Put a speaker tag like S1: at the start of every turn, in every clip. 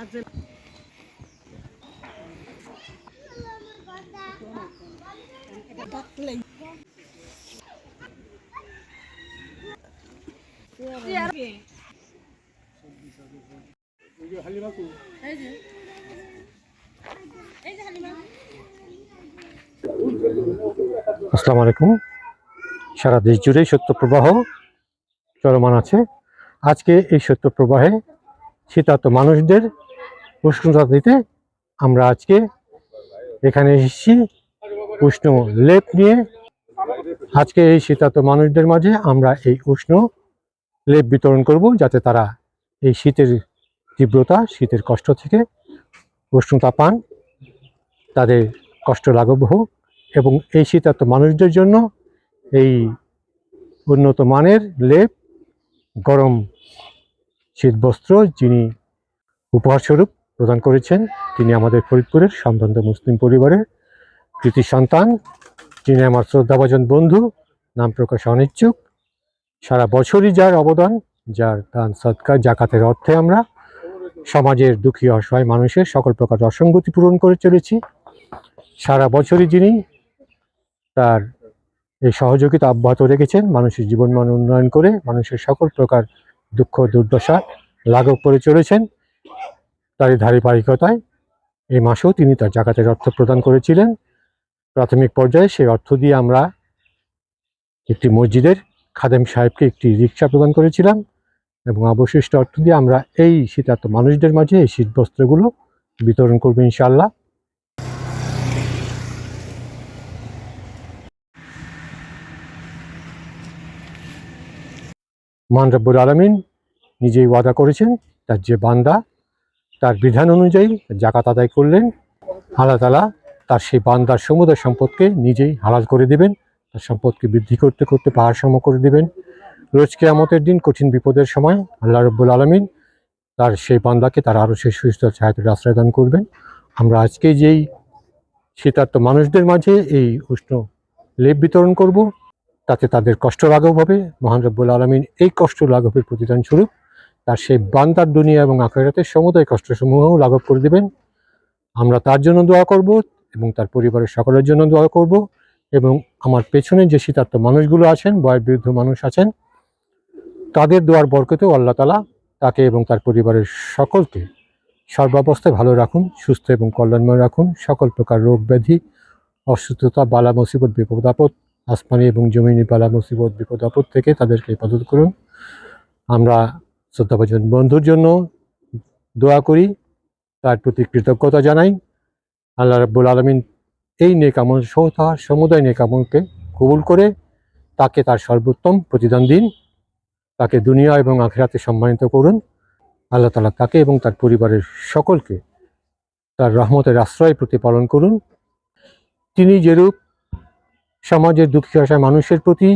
S1: আসসালামু আলাইকুম। সারা দেশ জুড়েই সত্য প্রবাহ চলমান আছে। আজকে এই সত্য প্রবাহে শীতার্ত মানুষদের উষ্ণতা দিতে আমরা আজকে এখানে এসেছি উষ্ণ লেপ নিয়ে। আজকে এই শীতার্ত মানুষদের মাঝে আমরা এই উষ্ণ লেপ বিতরণ করব, যাতে তারা এই শীতের তীব্রতা, শীতের কষ্ট থেকে উষ্ণতা পান, তাদের কষ্ট লাঘব হোক। এবং এই শীতার্ত মানুষদের জন্য এই উন্নত মানের লেপ, গরম শীতবস্ত্র যিনি উপহারস্বরূপ প্রদান করেছেন, তিনি আমাদের ফরিদপুরের সম্ভ্রান্ত মুসলিম পরিবারের কৃতি সন্তান, যিনি আমার শ্রদ্ধাভাজন বন্ধু, নাম প্রকাশ অনিচ্ছুক। সারা বছরই যার অবদান, যার দান সৎকার জাকাতের অর্থে আমরা সমাজের দুঃখী অসহায় মানুষের সকল প্রকার অসঙ্গতি পূরণ করে চলেছি। সারা বছরই যিনি তার এই সহযোগিতা অব্যাহত রেখেছেন, মানুষের জীবনমান উন্নয়ন করে মানুষের সকল প্রকার দুঃখ দুর্দশা লাঘব করে চলেছেন। তারই ধারাবাহিকতায় এই মাসেও তিনি তার জাকাতের অর্থ প্রদান করেছিলেন। প্রাথমিক পর্যায়ে সেই অর্থ দিয়ে আমরা একটি মসজিদের খাদেম সাহেবকে একটি রিক্সা প্রদান করেছিলাম, এবং অবশিষ্ট অর্থ দিয়ে আমরা এই শীতার্ত মানুষদের মাঝে এই শীতবস্ত্রগুলো বিতরণ করব ইনশাআল্লাহ। মহান রব্বুল আলামিন নিজেই ওয়াদা করেছেন, তার যে বান্দা তার বিধান অনুযায়ী জাকাত আদায় করলেন, আল্লাহ তাআলা তার সেই বান্দার সমুদয় সম্পদকে নিজেই হালাল করে দেবেন, তার সম্পদকে বৃদ্ধি করতে করতে পাহাড় সম করে দেবেন। রোজ কিয়ামতের দিন কঠিন বিপদের সময় আল্লাহ রব্বুল আলামিন তার সেই বান্দাকে তার আরো সেই সুস্থ ছায়াতলে আশ্রয় দান করবেন। আমরা আজকে যেই শীতার্ত মানুষদের মাঝে এই উষ্ণ লেপ বিতরণ করব, তাতে তাদের কষ্ট লাঘব হবে। মহান রব্বুল আলামিন এই কষ্ট লাঘবের প্রতিদান স্বরূপ তার সেই বান্দার দুনিয়া এবং আখিরাতের সমুদয় কষ্টসমূহও লাঘব করে দেবেন। আমরা তার জন্য দোয়া করব এবং তার পরিবারের সকলের জন্য দোয়া করব। এবং আমার পেছনে যে শীতার্ত মানুষগুলো আছেন, বয়োবৃদ্ধ মানুষ আছেন, তাদের দোয়ার বরকতেও আল্লাহ তাআলা তাকে এবং তার পরিবারের সকলকে সর্বাবস্থায় ভালো রাখুন, সুস্থ এবং কল্যাণময় রাখুন। সকল প্রকার রোগ ব্যাধি, অসুস্থতা, বালা মুসিবত, বিপদ আপদ, আসমানি এবং জমিনি বালা মুসিবত, বিপদ আপদ থেকে তাদেরকে হেফাজত করুন। আমরা শ্রদ্ধাভাজন বন্ধুর জন্য দোয়া করি, তার প্রতি কৃতজ্ঞতা জানাই। আল্লাহ রাব্বুল আলামিন এই নেক আমল সহ তার সমুদায় নেক আমলকে কবুল করে তাকে তার সর্বোত্তম প্রতিদান দিন, তাকে দুনিয়া এবং আখিরাতে সম্মানিত করুন। আল্লাহ তাআলা তাকে এবং তার পরিবারের সকলকে তার রহমতের আশ্রয় প্রতিপালন করুন। তিনি যেরূপ সমাজের দুঃখী অসহায় মানুষের প্রতি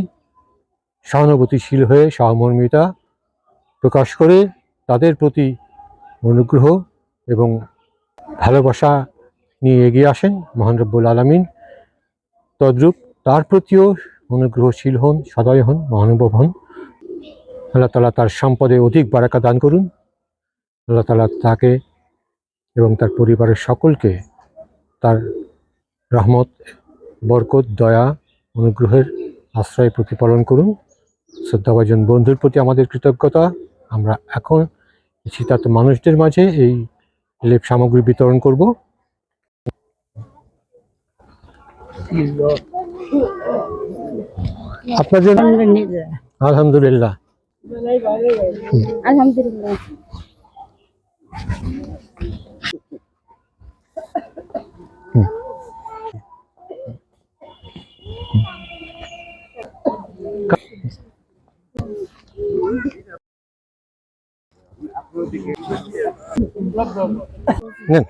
S1: সহানুভূতিশীল হয়ে সহমর্মিতা প্রকাশ করে তাদের প্রতি অনুগ্রহ এবং ভালোবাসা নিয়ে এগিয়ে আসেন, মহান রব্বুল আলামিন তদ্রূপ তার প্রতিও অনুগ্রহশীল হন, সদয় হন, মহানুভব হন। আল্লাহ তাআলা তার সম্পদে অধিক বারাকা দান করুন। আল্লাহ তাআলা তাকে এবং তার পরিবারের সকলকে তার রহমত, বরকত, দয়া, অনুগ্রহের আশ্রয় প্রতিপালন করুন। শ্রদ্ধাভাজন বন্ধুর প্রতি আমাদের কৃতজ্ঞতা। আমরা এখন শীতার্ত মানুষদের মাঝে এই লেপ সামগ্রী বিতরণ করব। আপনার জন্য আলহামদুলিল্লাহ। আলহামদুলিল্লাহ। নেন।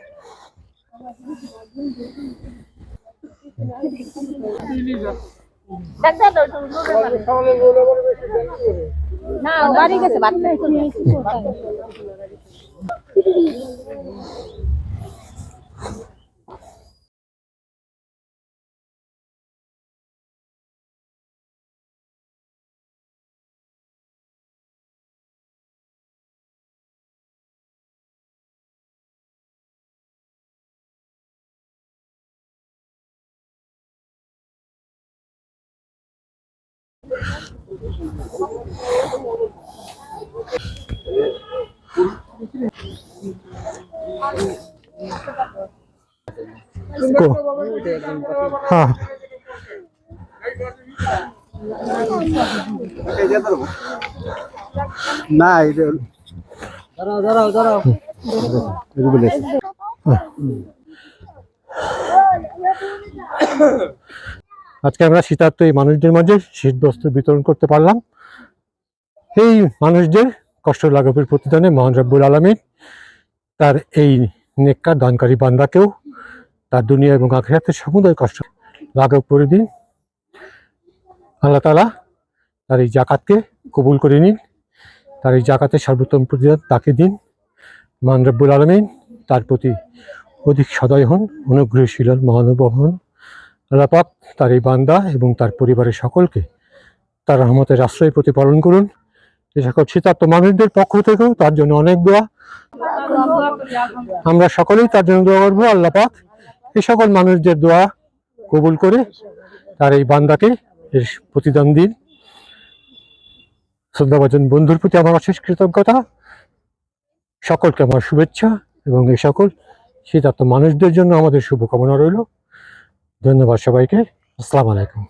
S1: না বাড়ি গেছে বাচ্চা হ্যাঁ
S2: না এটা দাঁড়াও দাঁড়াও
S1: আজকে আমরা শীতার্থ এই মানুষদের মাঝে শীত বস্ত্র বিতরণ করতে পারলাম। এই মানুষদের কষ্ট লাঘবের প্রতিদানে মহান রব্বুল আলামিন তার এই নেককার দানকারী বান্দাকেও তার দুনিয়া এবং আখিরাতের সমুদয় কষ্ট লাঘব করে দিন। আল্লাহ তাআলা তার এই জাকাতকে কবুল করে নিন, তার এই জাকাতের সর্বোত্তম প্রতিদান তাকে দিন। মহান রব্বুল আলামিন তার প্রতি অধিক সদয় হন, অনুগ্রহশীল হন, মহানুভব হন। আল্লাহ পাক তার এই বান্দা এবং তার পরিবারের সকলকে তার রহমতের আশ্রয় প্রতিপালন করুন। এ সকল শীতার্থ মানুষদের পক্ষ থেকেও তার জন্য অনেক দোয়া, আমরা সকলেই তার জন্য দোয়া করবো। আল্লাহ পাক এই সকল মানুষদের দোয়া কবুল করে তার এই বান্দাকে এর প্রতিদান দিন। শ্রদ্ধাভাজন বন্ধুর প্রতি আমার অশেষ কৃতজ্ঞতা, সকলকে আমার শুভেচ্ছা এবং এই সকল শীতার্থ মানুষদের জন্য আমাদের শুভকামনা রইল। ধন্যবাদ সবাইকে। আসসালামু আলাইকুম।